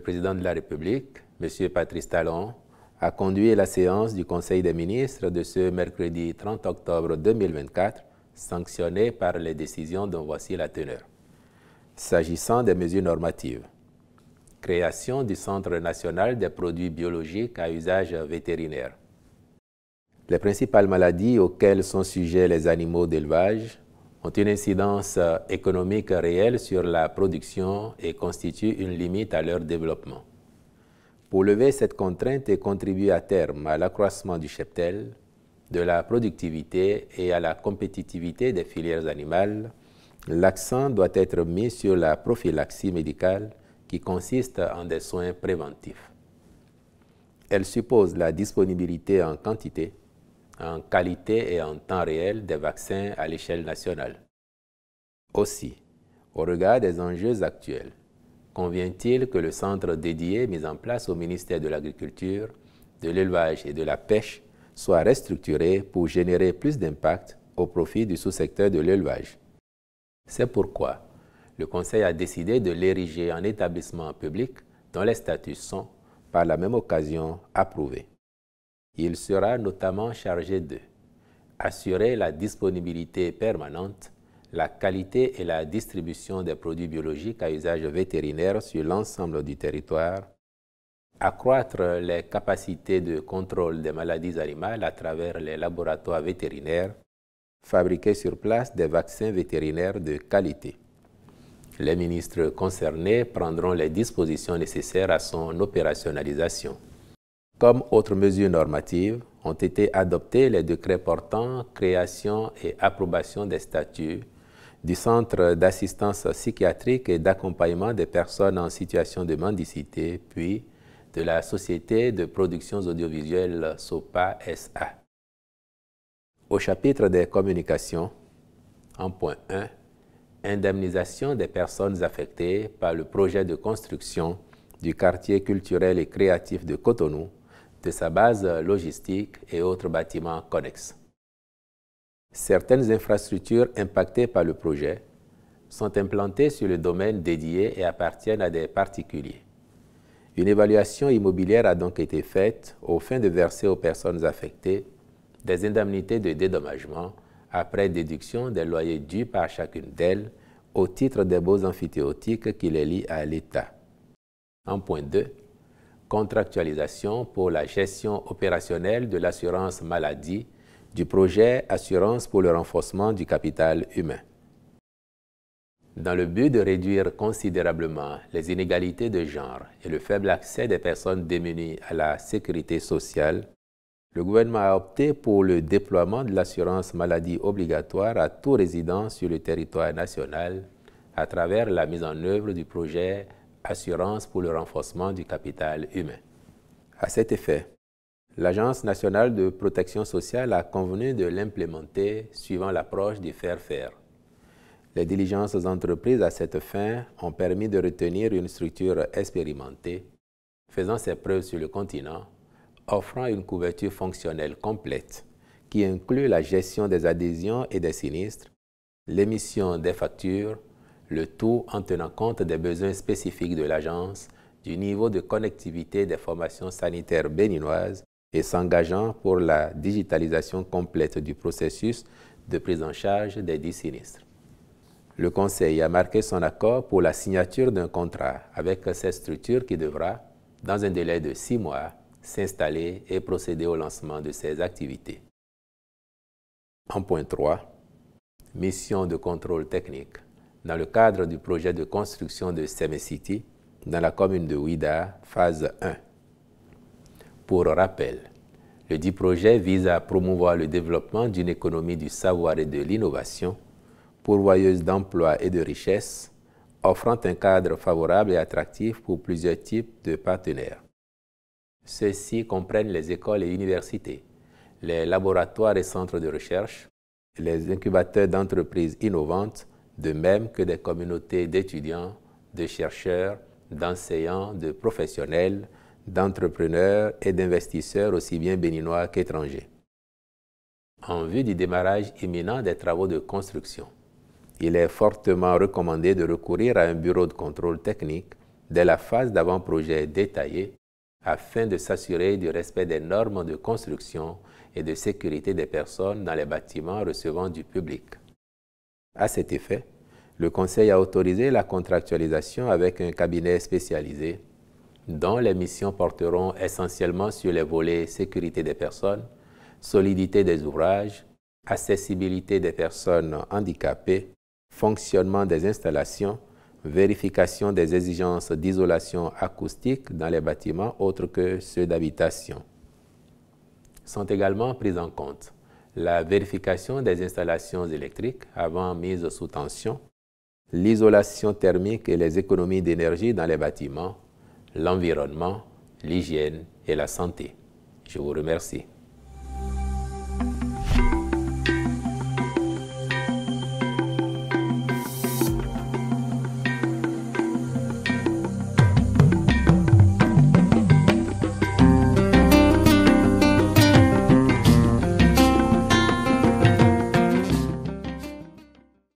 président de la République, M. Patrice Talon, a conduit la séance du Conseil des ministres de ce mercredi 30 octobre 2024, sanctionnée par les décisions dont voici la teneur. S'agissant des mesures normatives, création du Centre national des produits biologiques à usage vétérinaire. Les principales maladies auxquelles sont sujets les animaux d'élevage ont une incidence économique réelle sur la production et constituent une limite à leur développement. Pour lever cette contrainte et contribuer à terme à l'accroissement du cheptel, de la productivité et à la compétitivité des filières animales, l'accent doit être mis sur la prophylaxie médicale qui consiste en des soins préventifs. Elle suppose la disponibilité en quantité, en qualité et en temps réel des vaccins à l'échelle nationale. Aussi, au regard des enjeux actuels, convient-il que le centre dédié mis en place au ministère de l'Agriculture, de l'Élevage et de la Pêche soit restructuré pour générer plus d'impact au profit du sous-secteur de l'élevage. C'est pourquoi le Conseil a décidé de l'ériger en établissement public dont les statuts sont, par la même occasion, approuvés. Il sera notamment chargé de assurer la disponibilité permanente, la qualité et la distribution des produits biologiques à usage vétérinaire sur l'ensemble du territoire, accroître les capacités de contrôle des maladies animales à travers les laboratoires vétérinaires, fabriquer sur place des vaccins vétérinaires de qualité. Les ministres concernés prendront les dispositions nécessaires à son opérationnalisation. Comme autres mesures normatives, ont été adoptés les décrets portant création et approbation des statuts du Centre d'assistance psychiatrique et d'accompagnement des personnes en situation de mendicité, puis de la Société de productions audiovisuelles SOPA SA. Au chapitre des communications, en point 1, indemnisation des personnes affectées par le projet de construction du quartier culturel et créatif de Cotonou, de sa base logistique et autres bâtiments connexes. Certaines infrastructures impactées par le projet sont implantées sur le domaine dédié et appartiennent à des particuliers. Une évaluation immobilière a donc été faite aux fins de verser aux personnes affectées des indemnités de dédommagement après déduction des loyers dus par chacune d'elles au titre des baux amphithéotiques qui les lient à l'État. En point 2, contractualisation pour la gestion opérationnelle de l'assurance maladie du projet Assurance pour le renforcement du capital humain. Dans le but de réduire considérablement les inégalités de genre et le faible accès des personnes démunies à la sécurité sociale, le gouvernement a opté pour le déploiement de l'assurance maladie obligatoire à tout résident sur le territoire national à travers la mise en œuvre du projet Assurance pour le renforcement du capital humain. À cet effet, l'Agence nationale de protection sociale a convenu de l'implémenter suivant l'approche du faire-faire. Les diligences entreprises à cette fin ont permis de retenir une structure expérimentée, faisant ses preuves sur le continent, offrant une couverture fonctionnelle complète qui inclut la gestion des adhésions et des sinistres, l'émission des factures, le tout en tenant compte des besoins spécifiques de l'agence, du niveau de connectivité des formations sanitaires béninoises et s'engageant pour la digitalisation complète du processus de prise en charge des dits sinistres. Le Conseil a marqué son accord pour la signature d'un contrat avec cette structure qui devra, dans un délai de 6 mois, s'installer et procéder au lancement de ses activités. En point 3, mission de contrôle technique. Dans le cadre du projet de construction de Semesiti, dans la commune de Ouida, phase 1. Pour rappel, le dit projet vise à promouvoir le développement d'une économie du savoir et de l'innovation, pourvoyeuse d'emplois et de richesses, offrant un cadre favorable et attractif pour plusieurs types de partenaires. Ceux-ci comprennent les écoles et universités, les laboratoires et centres de recherche, les incubateurs d'entreprises innovantes, de même que des communautés d'étudiants, de chercheurs, d'enseignants, de professionnels, d'entrepreneurs et d'investisseurs aussi bien béninois qu'étrangers. En vue du démarrage imminent des travaux de construction, il est fortement recommandé de recourir à un bureau de contrôle technique dès la phase d'avant-projet détaillée afin de s'assurer du respect des normes de construction et de sécurité des personnes dans les bâtiments recevant du public. À cet effet, le Conseil a autorisé la contractualisation avec un cabinet spécialisé dont les missions porteront essentiellement sur les volets sécurité des personnes, solidité des ouvrages, accessibilité des personnes handicapées, fonctionnement des installations, vérification des exigences d'isolation acoustique dans les bâtiments autres que ceux d'habitation. Sont également prises en compte la vérification des installations électriques avant mise sous tension, l'isolation thermique et les économies d'énergie dans les bâtiments, l'environnement, l'hygiène et la santé. Je vous remercie.